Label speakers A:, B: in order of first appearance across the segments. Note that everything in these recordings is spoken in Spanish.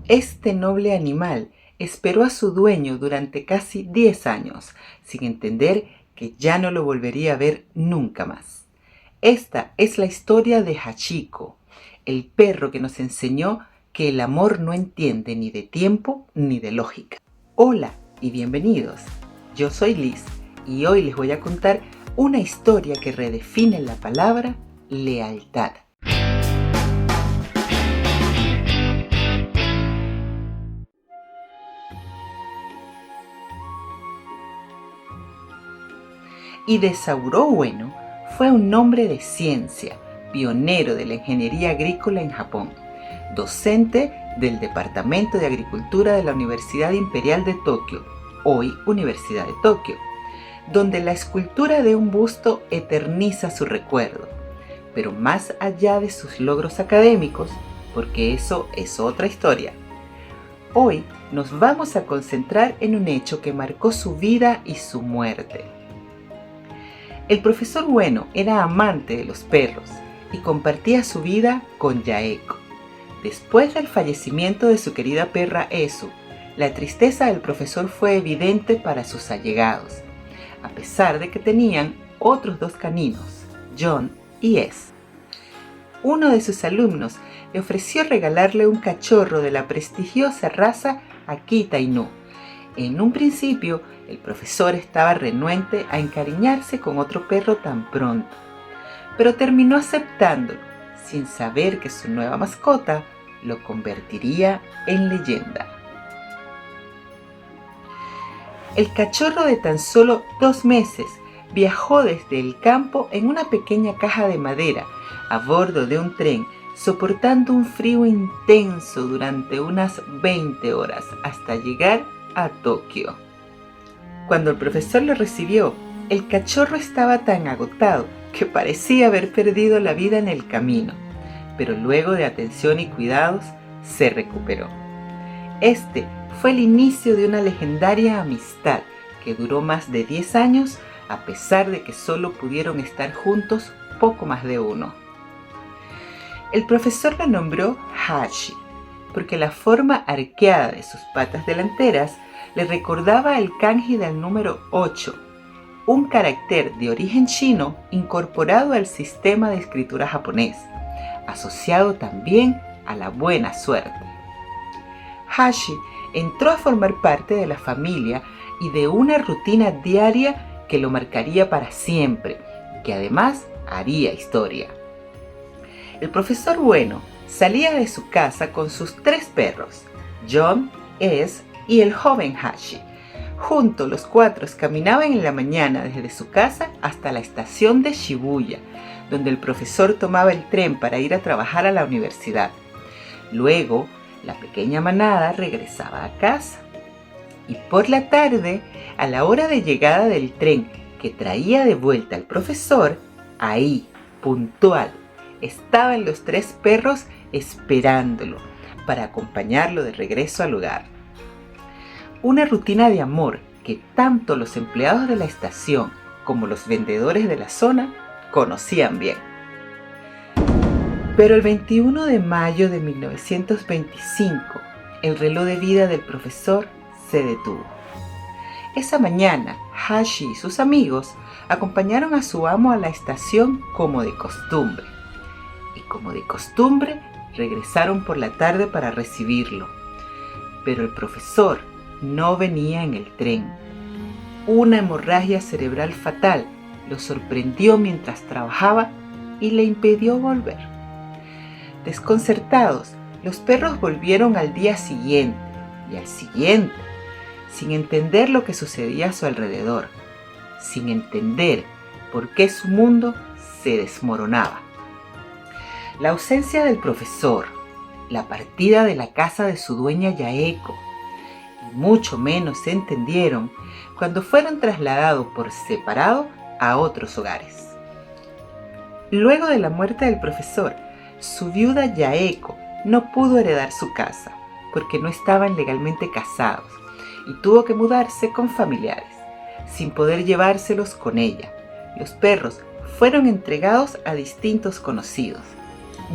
A: Este noble animal esperó a su dueño durante casi 10 años, sin entender que ya no lo volvería a ver nunca más. Esta es la historia de Hachiko, el perro que nos enseñó que el amor no entiende ni de tiempo ni de lógica. Hola y bienvenidos. Yo soy Liz y hoy les voy a contar una historia que redefine la palabra lealtad. Idesauro Ueno fue un hombre de ciencia, pionero de la ingeniería agrícola en Japón, docente del Departamento de Agricultura de la Universidad Imperial de Tokio, hoy Universidad de Tokio, donde la escultura de un busto eterniza su recuerdo. Pero más allá de sus logros académicos, porque eso es otra historia, hoy nos vamos a concentrar en un hecho que marcó su vida y su muerte. El profesor Ueno era amante de los perros y compartía su vida con Yaeko. Después del fallecimiento de su querida perra Esu, la tristeza del profesor fue evidente para sus allegados, a pesar de que tenían otros dos caninos, John y Es. Uno de sus alumnos le ofreció regalarle un cachorro de la prestigiosa raza Akita Inu. En un principio, el profesor estaba renuente a encariñarse con otro perro tan pronto, pero terminó aceptándolo, sin saber que su nueva mascota lo convertiría en leyenda. El cachorro de tan solo 2 meses viajó desde el campo en una pequeña caja de madera a bordo de un tren, soportando un frío intenso durante unas 20 horas hasta llegar a Tokio. Cuando el profesor lo recibió, el cachorro estaba tan agotado que parecía haber perdido la vida en el camino, pero luego de atención y cuidados se recuperó. Este fue el inicio de una legendaria amistad que duró más de 10 años, a pesar de que solo pudieron estar juntos poco más de uno. El profesor lo nombró Hachi, porque la forma arqueada de sus patas delanteras le recordaba el kanji del número 8, un carácter de origen chino incorporado al sistema de escritura japonés, asociado también a la buena suerte. Hachi entró a formar parte de la familia y de una rutina diaria que lo marcaría para siempre, que además haría historia. El profesor Ueno salía de su casa con sus 3 perros, John, Es y el joven Hachi. Juntos los 4 caminaban en la mañana desde su casa hasta la estación de Shibuya, donde el profesor tomaba el tren para ir a trabajar a la universidad. Luego, la pequeña manada regresaba a casa. Y por la tarde, a la hora de llegada del tren que traía de vuelta al profesor, ahí, puntual, estaban los 3 perros esperándolo para acompañarlo de regreso al hogar. Una rutina de amor que tanto los empleados de la estación como los vendedores de la zona conocían bien. Pero el 21 de mayo de 1925, el reloj de vida del profesor se detuvo. Esa mañana, Hachi y sus amigos acompañaron a su amo a la estación como de costumbre. Y como de costumbre, regresaron por la tarde para recibirlo. Pero el profesor no venía en el tren. Una hemorragia cerebral fatal lo sorprendió mientras trabajaba y le impidió volver. Desconcertados, los perros volvieron al día siguiente y al siguiente, sin entender lo que sucedía a su alrededor, sin entender por qué su mundo se desmoronaba. La ausencia del profesor, la partida de la casa de su dueña Yaeko, y mucho menos se entendieron cuando fueron trasladados por separado a otros hogares. Luego de la muerte del profesor, su viuda Yaeko no pudo heredar su casa porque no estaban legalmente casados y tuvo que mudarse con familiares, sin poder llevárselos con ella. Los perros fueron entregados a distintos conocidos.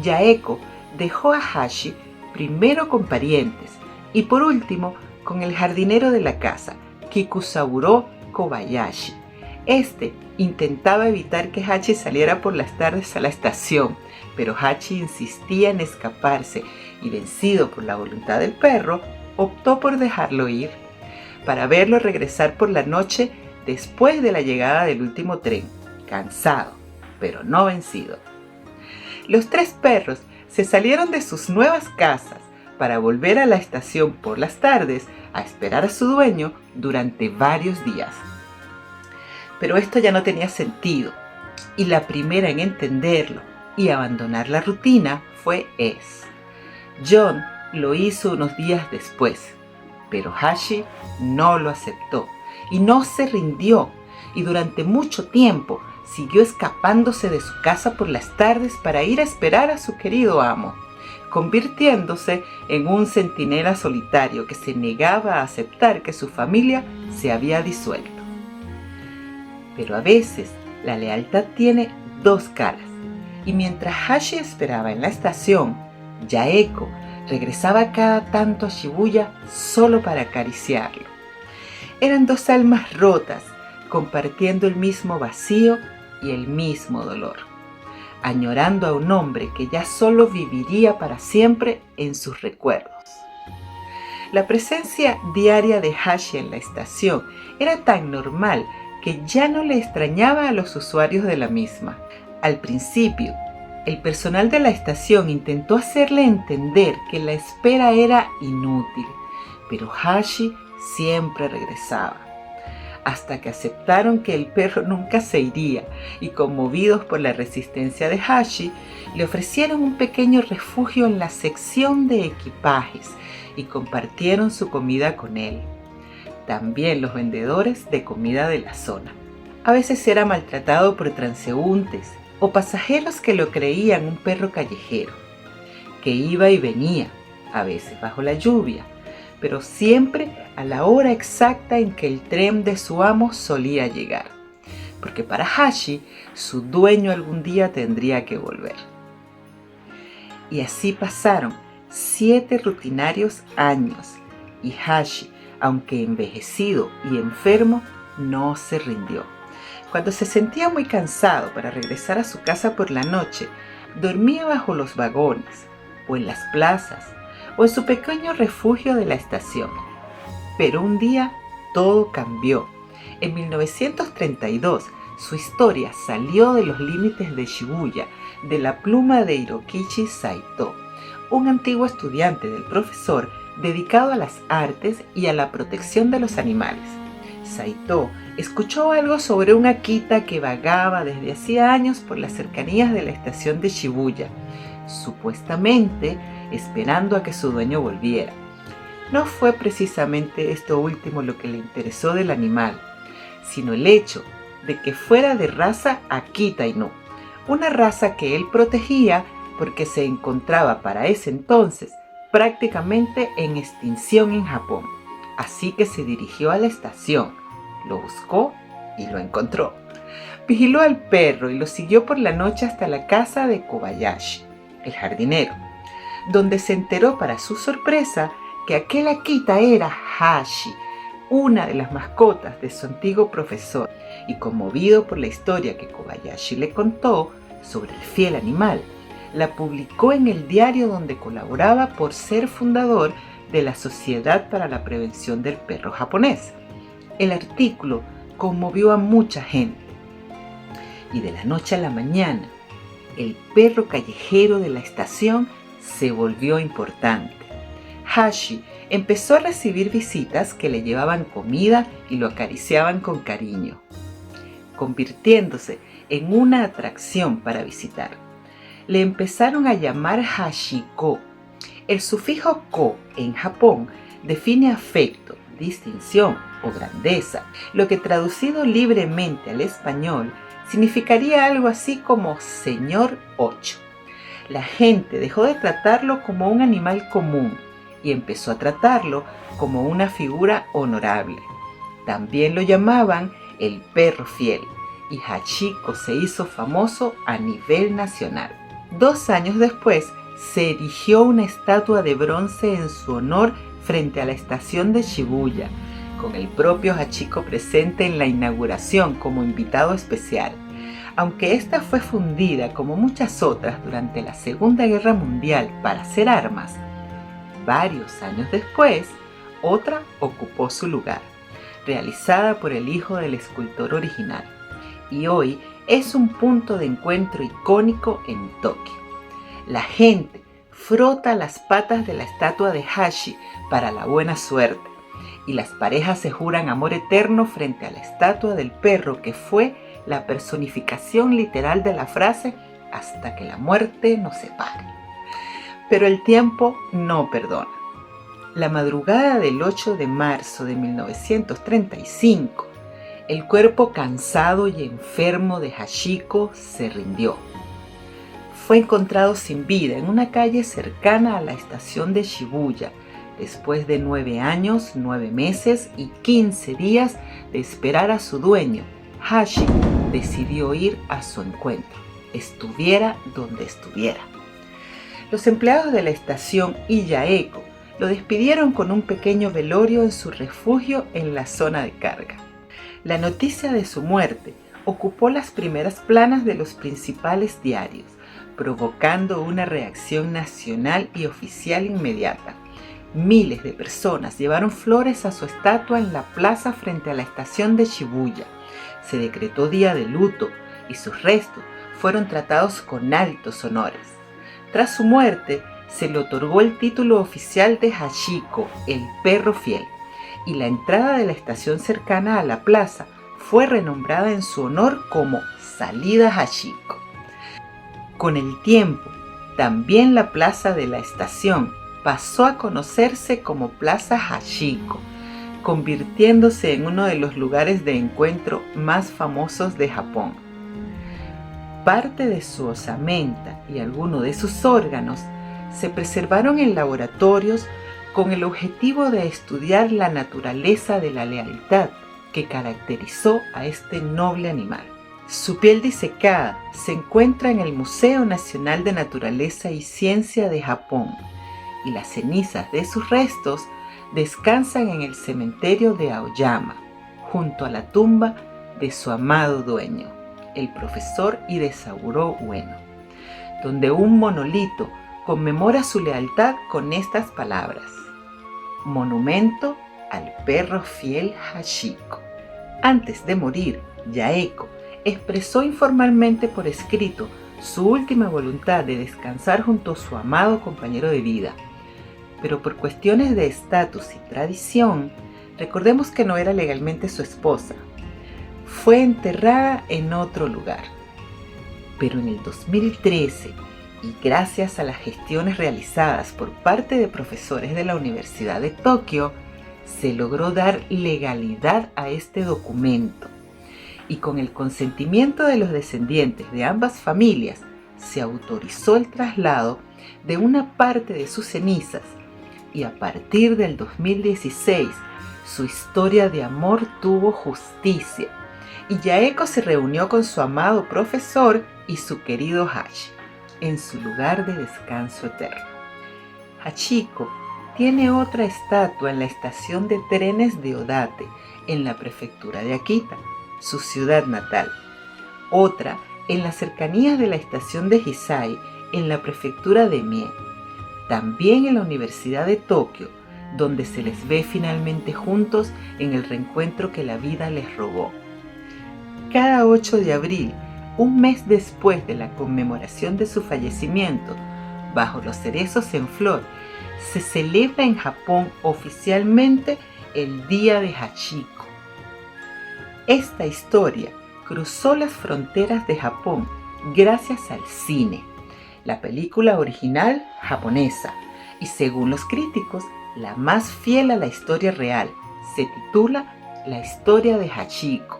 A: Yaeko dejó a Hachi primero con parientes y por último con el jardinero de la casa, Kikusaburo Kobayashi. Este intentaba evitar que Hachi saliera por las tardes a la estación, pero Hachi insistía en escaparse y, vencido por la voluntad del perro, optó por dejarlo ir, para verlo regresar por la noche después de la llegada del último tren, cansado, pero no vencido. Los tres perros se salieron de sus nuevas casas para volver a la estación por las tardes a esperar a su dueño durante varios días. Pero esto ya no tenía sentido, y la primera en entenderlo y abandonar la rutina fue Es. John lo hizo unos días después, pero Hachi no lo aceptó y no se rindió, y durante mucho tiempo siguió escapándose de su casa por las tardes para ir a esperar a su querido amo, convirtiéndose en un centinela solitario que se negaba a aceptar que su familia se había disuelto. Pero a veces la lealtad tiene dos caras, y mientras Hachi esperaba en la estación, Yaeko regresaba cada tanto a Shibuya solo para acariciarlo. Eran dos almas rotas, compartiendo el mismo vacío y el mismo dolor, añorando a un hombre que ya solo viviría para siempre en sus recuerdos. La presencia diaria de Hachi en la estación era tan normal que ya no le extrañaba a los usuarios de la misma. Al principio, el personal de la estación intentó hacerle entender que la espera era inútil, pero Hachi siempre regresaba, hasta que aceptaron que el perro nunca se iría y, conmovidos por la resistencia de Hachi, le ofrecieron un pequeño refugio en la sección de equipajes y compartieron su comida con él. También los vendedores de comida de la zona. A veces era maltratado por transeúntes o pasajeros que lo creían un perro callejero, que iba y venía, a veces bajo la lluvia, pero siempre a la hora exacta en que el tren de su amo solía llegar, porque para Hachi su dueño algún día tendría que volver. Y así pasaron 7 rutinarios años, y Hachi, aunque envejecido y enfermo, no se rindió. Cuando se sentía muy cansado para regresar a su casa por la noche, dormía bajo los vagones, o en las plazas, o en su pequeño refugio de la estación. Pero un día todo cambió. En 1932, su historia salió de los límites de Shibuya, de la pluma de Hirokichi Saito, un antiguo estudiante del profesor dedicado a las artes y a la protección de los animales. Saito escuchó algo sobre un Akita que vagaba desde hacía años por las cercanías de la estación de Shibuya, supuestamente esperando a que su dueño volviera. No fue precisamente esto último lo que le interesó del animal, sino el hecho de que fuera de raza Akita Inu, una raza que él protegía porque se encontraba para ese entonces prácticamente en extinción en Japón. Así que se dirigió a la estación, lo buscó y lo encontró. Vigiló al perro y lo siguió por la noche hasta la casa de Kobayashi, el jardinero, donde se enteró para su sorpresa que aquel Akita era Hachi, una de las mascotas de su antiguo profesor, y conmovido por la historia que Kobayashi le contó sobre el fiel animal, la publicó en el diario donde colaboraba por ser fundador de la Sociedad para la Prevención del Perro Japonés. El artículo conmovió a mucha gente, y de la noche a la mañana, el perro callejero de la estación se volvió importante. Hachi empezó a recibir visitas que le llevaban comida y lo acariciaban con cariño, convirtiéndose en una atracción para visitar. Le empezaron a llamar Hachiko. El sufijo ko en Japón define afecto, distinción o grandeza, lo que traducido libremente al español significaría algo así como señor 8. La gente dejó de tratarlo como un animal común y empezó a tratarlo como una figura honorable. También lo llamaban el perro fiel, y Hachiko se hizo famoso a nivel nacional. 2 años después se erigió una estatua de bronce en su honor frente a la estación de Shibuya, con el propio Hachiko presente en la inauguración como invitado especial. Aunque esta fue fundida como muchas otras durante la Segunda Guerra Mundial para hacer armas, varios años después, otra ocupó su lugar, realizada por el hijo del escultor original, y hoy es un punto de encuentro icónico en Tokio. La gente frota las patas de la estatua de Hashi para la buena suerte, y las parejas se juran amor eterno frente a la estatua del perro que fue la personificación literal de la frase hasta que la muerte nos separe. Pero el tiempo no perdona. La madrugada del 8 de marzo de 1935, el cuerpo cansado y enfermo de Hachiko se rindió. Fue encontrado sin vida en una calle cercana a la estación de Shibuya, después de 9 años, 9 meses y 15 días de esperar a su dueño. Hashi decidió ir a su encuentro, estuviera donde estuviera. Los empleados de la estación y Yaeko lo despidieron con un pequeño velorio en su refugio en la zona de carga. La noticia de su muerte ocupó las primeras planas de los principales diarios, provocando una reacción nacional y oficial inmediata. Miles de personas llevaron flores a su estatua en la plaza frente a la estación de Shibuya. Se decretó día de luto y sus restos fueron tratados con altos honores. Tras su muerte, se le otorgó el título oficial de Hachiko, el perro fiel, y la entrada de la estación cercana a la plaza fue renombrada en su honor como Salida Hachiko. Con el tiempo, también la plaza de la estación pasó a conocerse como Plaza Hachiko, convirtiéndose en uno de los lugares de encuentro más famosos de Japón. Parte de su osamenta y algunos de sus órganos se preservaron en laboratorios con el objetivo de estudiar la naturaleza de la lealtad que caracterizó a este noble animal. Su piel disecada se encuentra en el Museo Nacional de Naturaleza y Ciencia de Japón, y las cenizas de sus restos descansan en el cementerio de Aoyama, junto a la tumba de su amado dueño, el profesor Idesauro Ueno, donde un monolito conmemora su lealtad con estas palabras: monumento al perro fiel Hachiko. Antes de morir, Yaeko expresó informalmente por escrito su última voluntad de descansar junto a su amado compañero de vida. Pero por cuestiones de estatus y tradición, recordemos que no era legalmente su esposa. Fue enterrada en otro lugar. Pero en el 2013, y gracias a las gestiones realizadas por parte de profesores de la Universidad de Tokio, se logró dar legalidad a este documento. Y con el consentimiento de los descendientes de ambas familias, se autorizó el traslado de una parte de sus cenizas, y a partir del 2016 su historia de amor tuvo justicia, y Yaeko se reunió con su amado profesor y su querido Hashi en su lugar de descanso eterno. Hachiko tiene otra estatua en la estación de trenes de Odate, en la prefectura de Akita, su ciudad natal. Otra en las cercanías de la estación de Hisai, en la prefectura de Mie. También en la Universidad de Tokio, donde se les ve finalmente juntos en el reencuentro que la vida les robó. Cada 8 de abril, un mes después de la conmemoración de su fallecimiento, bajo los cerezos en flor, se celebra en Japón oficialmente el Día de Hachiko. Esta historia cruzó las fronteras de Japón gracias al cine, la película original japonesa, y según los críticos, la más fiel a la historia real. Se titula La historia de Hachiko.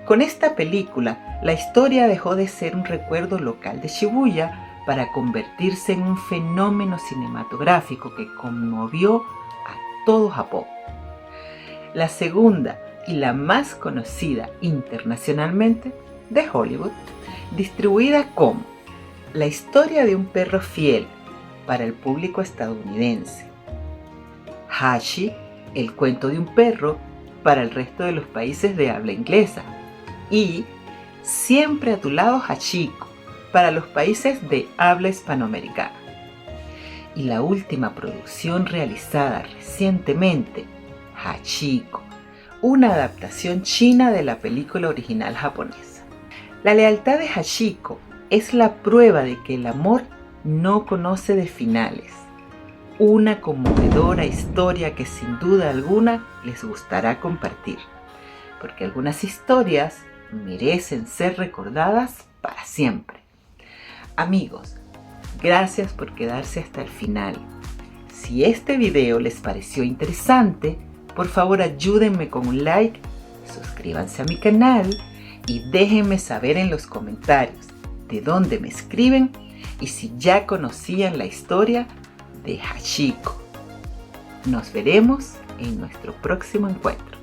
A: Con esta película, la historia dejó de ser un recuerdo local de Shibuya para convertirse en un fenómeno cinematográfico que conmovió a todo Japón. La segunda y la más conocida internacionalmente de Hollywood, distribuida como La historia de un perro fiel, para el público estadounidense. Hashi, el cuento de un perro, para el resto de los países de habla inglesa. Y Siempre a tu lado, Hachiko, para los países de habla hispanoamericana. Y la última producción realizada recientemente, Hachiko, una adaptación china de la película original japonesa. La lealtad de Hachiko es la prueba de que el amor no conoce de finales. Una conmovedora historia que sin duda alguna les gustará compartir, porque algunas historias merecen ser recordadas para siempre. Amigos, gracias por quedarse hasta el final. Si este video les pareció interesante, por favor ayúdenme con un like, suscríbanse a mi canal y déjenme saber en los comentarios de dónde me escriben y si ya conocían la historia de Hachiko. Nos veremos en nuestro próximo encuentro.